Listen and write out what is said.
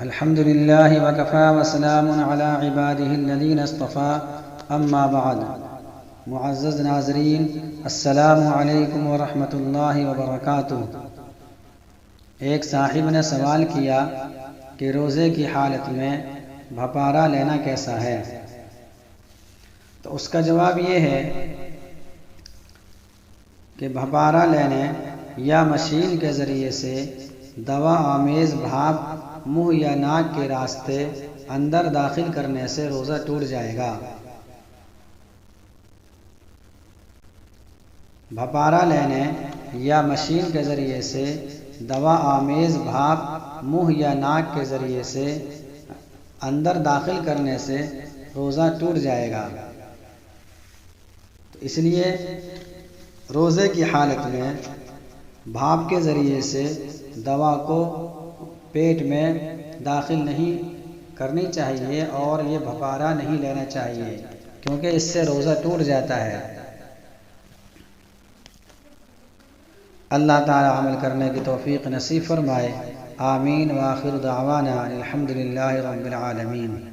الحمد للہ وکفی وسلام علی عبادہ الذین اصطفی اما بعد۔ معزز ناظرین، السلام علیکم ورحمۃ اللہ وبرکاتہ۔ ایک صاحب نے سوال کیا کہ روزے کی حالت میں بھپارا لینا کیسا ہے؟ تو اس کا جواب یہ ہے کہ بھپارا لینے یا مشین کے ذریعے سے دوا آمیز بھاپ منہ یا ناک کے راستے اندر داخل کرنے سے روزہ ٹوٹ جائے گا۔ بھپارا لینے یا مشین کے ذریعے سے دوا آمیز بھاپ منہ یا ناک کے ذریعے سے اندر داخل کرنے سے روزہ ٹوٹ جائے گا۔ تو اس لیے روزے کی حالت میں بھاپ کے ذریعے سے دوا کو پیٹ میں داخل نہیں کرنی چاہیے اور یہ بھپارا نہیں لینا چاہیے، کیونکہ اس سے روزہ ٹوٹ جاتا ہے۔ اللہ تعالی عمل کرنے کی توفیق نصیب فرمائے، آمین۔ وآخر دعوانا الحمد للہ رب العالمین۔